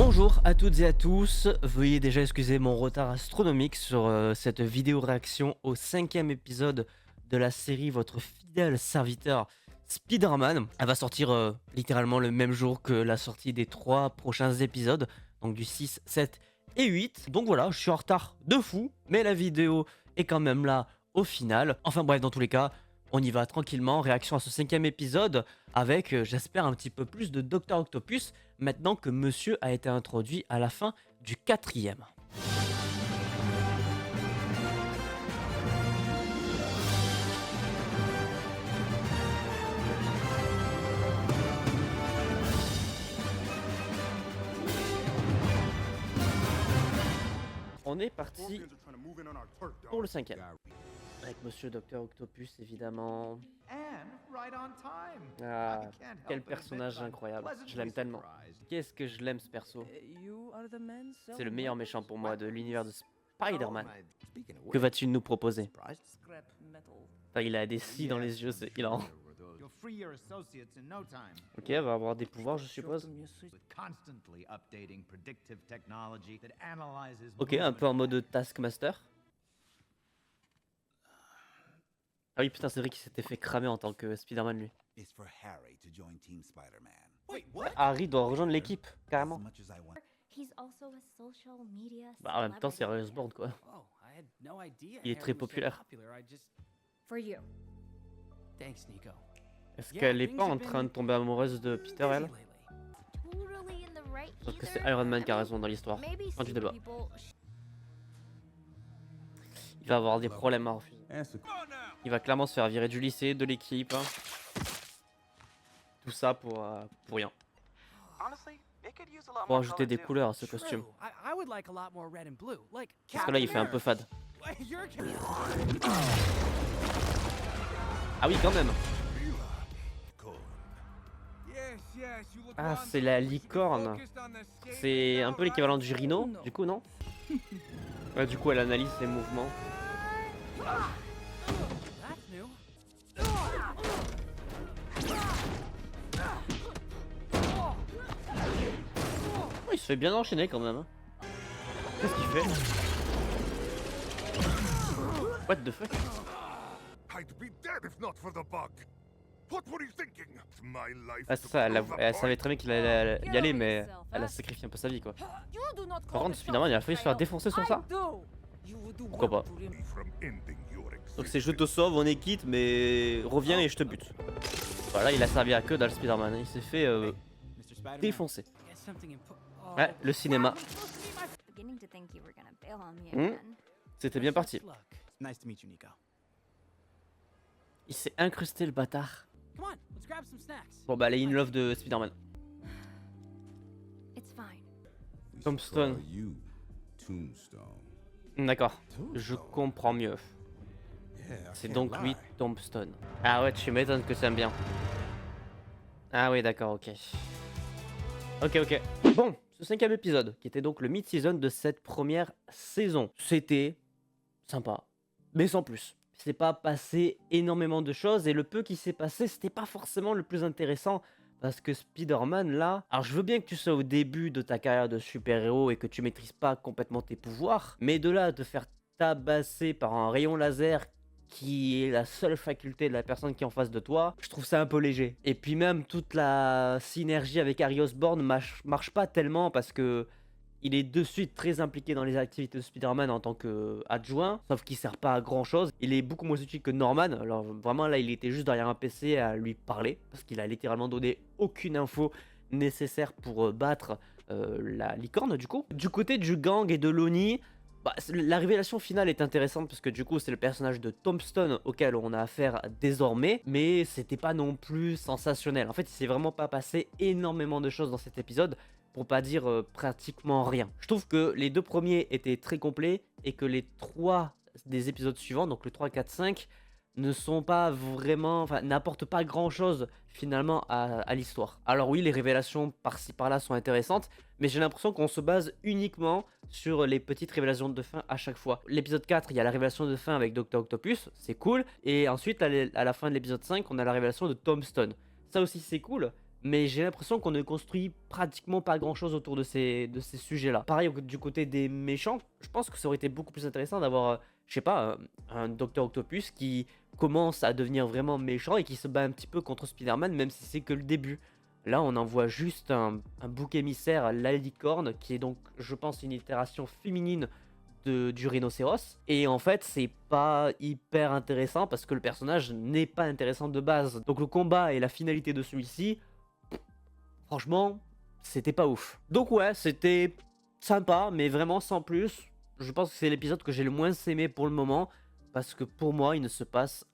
Bonjour à toutes et à tous, veuillez déjà excuser mon retard astronomique sur cette vidéo réaction au 5e épisode de la série Votre fidèle serviteur Spider-Man. Elle va sortir littéralement le même jour que la sortie des 3 prochains épisodes, donc du 6, 7 et 8. Donc voilà, je suis en retard de fou, mais la vidéo est quand même là au final. Enfin bref, dans tous les cas, on y va tranquillement, réaction à ce 5e épisode avec, j'espère, un petit peu plus de Dr Octopus maintenant que Monsieur a été introduit à la fin du 4e. On est parti pour le 5e. Avec Monsieur Dr Octopus, évidemment. Ah, quel personnage incroyable. Je l'aime tellement. Qu'est-ce que je l'aime ce perso. C'est le meilleur méchant pour moi de l'univers de Spider-Man. Que vas-tu nous proposer? Enfin, il a des scies dans les yeux, c'est hilarant. Ok, elle va avoir des pouvoirs, je suppose. Ok, un peu en mode Taskmaster. Ah oui, putain, c'est vrai qu'il s'était fait cramer en tant que Spider-Man, lui. Harry doit rejoindre l'équipe, carrément. Bah, en même temps, c'est Harry Osborn, quoi. Il est très populaire. Est-ce qu'elle est pas en train de tomber amoureuse de Peter, elle? Parce que c'est Iron Man qui a raison dans l'histoire. Quand tu débat. Il va avoir des problèmes à refuser. Il va clairement se faire virer du lycée, de l'équipe. Hein. Tout ça pour rien. Pour ajouter des couleurs à ce costume. Parce que là, il fait un peu fade. Ah oui, quand même. Ah, c'est la licorne. C'est un peu l'équivalent du rhino, du coup, non? Ouais, du coup, elle analyse ses mouvements. Oh, il se fait bien enchaîner quand même. Hein. Qu'est-ce qu'il fait? What the fuck? Ah c'est ça, elle savait très bien qu'il allait y aller, mais elle a sacrifié un peu sa vie quoi. Par contre, Spider-Man il a failli se faire défoncer sur ça? Pourquoi pas? Donc c'est je te sauve, on est quitte, mais reviens et je te bute. Voilà, il a servi à que dalle Spider-Man, il s'est fait défoncer. Ouais, le cinéma. C'était bien parti. Il s'est incrusté le bâtard. Bon bah elle est in love de Spider-Man. Tombstone. D'accord, je comprends mieux. C'est donc lui Tombstone. Ah ouais, tu m'étonnes que ça aime bien. Ah oui d'accord, ok. Ok. Bon, ce 5e épisode, qui était donc le mid-season de cette première saison. C'était sympa, mais sans plus. C'est pas passé énormément de choses et le peu qui s'est passé, c'était pas forcément le plus intéressant. Parce que Spider-Man là, alors je veux bien que tu sois au début de ta carrière de super-héros et que tu maîtrises pas complètement tes pouvoirs, mais de là à te faire tabasser par un rayon laser qui est la seule faculté de la personne qui est en face de toi, je trouve ça un peu léger. Et puis même toute la synergie avec Harry Osborn marche pas tellement parce que il est de suite très impliqué dans les activités de Spider-Man en tant qu'adjoint, sauf qu'il sert pas à grand chose. Il est beaucoup moins utile que Norman, alors vraiment là il était juste derrière un PC à lui parler, parce qu'il a littéralement donné aucune info nécessaire pour battre la licorne du coup. Du côté du gang et de l'ONI, bah, la révélation finale est intéressante parce que du coup c'est le personnage de Tombstone auquel on a affaire désormais, mais c'était pas non plus sensationnel. En fait il s'est vraiment pas passé énormément de choses dans cet épisode, pour pas dire pratiquement rien. Je trouve que les 2 premiers étaient très complets et que les 3 des épisodes suivants, donc le 3, 4, 5, ne sont pas vraiment, enfin n'apportent pas grand chose finalement à l'histoire. Alors oui, les révélations par-ci par-là sont intéressantes, mais j'ai l'impression qu'on se base uniquement sur les petites révélations de fin à chaque fois. L'épisode 4, il y a la révélation de fin avec Dr Octopus, c'est cool, et ensuite à la fin de l'épisode 5, on a la révélation de Tombstone. Ça aussi c'est cool, mais j'ai l'impression qu'on ne construit pratiquement pas grand-chose autour de ces sujets-là. Pareil du côté des méchants, je pense que ça aurait été beaucoup plus intéressant d'avoir, je sais pas, un Docteur Octopus qui commence à devenir vraiment méchant et qui se bat un petit peu contre Spider-Man, même si c'est que le début. Là, on en voit juste un bouc émissaire, la licorne, qui est donc, je pense, une itération féminine du rhinocéros. Et en fait, c'est pas hyper intéressant parce que le personnage n'est pas intéressant de base. Donc le combat et la finalité de celui-ci, franchement, c'était pas ouf. Donc ouais, c'était sympa, mais vraiment sans plus. Je pense que c'est l'épisode que j'ai le moins aimé pour le moment, parce que pour moi, il ne se passe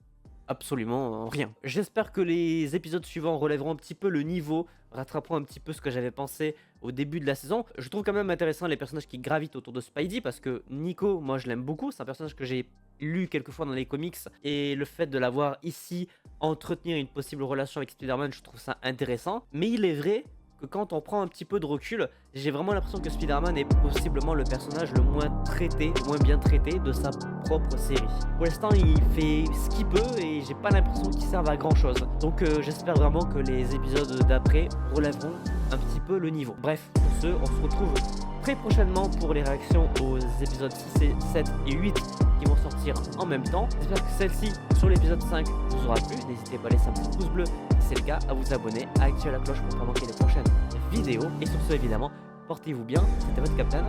absolument rien. J'espère que les épisodes suivants relèveront un petit peu le niveau, rattraperont un petit peu ce que j'avais pensé au début de la saison. Je trouve quand même intéressant les personnages qui gravitent autour de Spidey, parce que Nico, moi je l'aime beaucoup, c'est un personnage que j'ai lu quelques fois dans les comics, et le fait de l'avoir ici entretenir une possible relation avec Spider-Man, je trouve ça intéressant. Mais il est vrai que quand on prend un petit peu de recul, j'ai vraiment l'impression que Spider-Man est possiblement le personnage le moins traité, moins bien traité de sa propre série. Pour l'instant, il fait ce qu'il peut et j'ai pas l'impression qu'il serve à grand chose. Donc j'espère vraiment que les épisodes d'après relèveront un petit peu le niveau. Bref, pour ce, on se retrouve très prochainement pour les réactions aux épisodes 6, 7 et 8 qui vont sortir en même temps. J'espère que celle-ci sur l'épisode 5 vous aura plu. N'hésitez pas à laisser un petit pouce bleu si c'est le cas, à vous abonner, à activer la cloche pour ne pas manquer les prochaines vidéos. Et sur ce, évidemment, portez-vous bien. C'était votre Captain.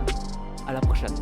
À la prochaine.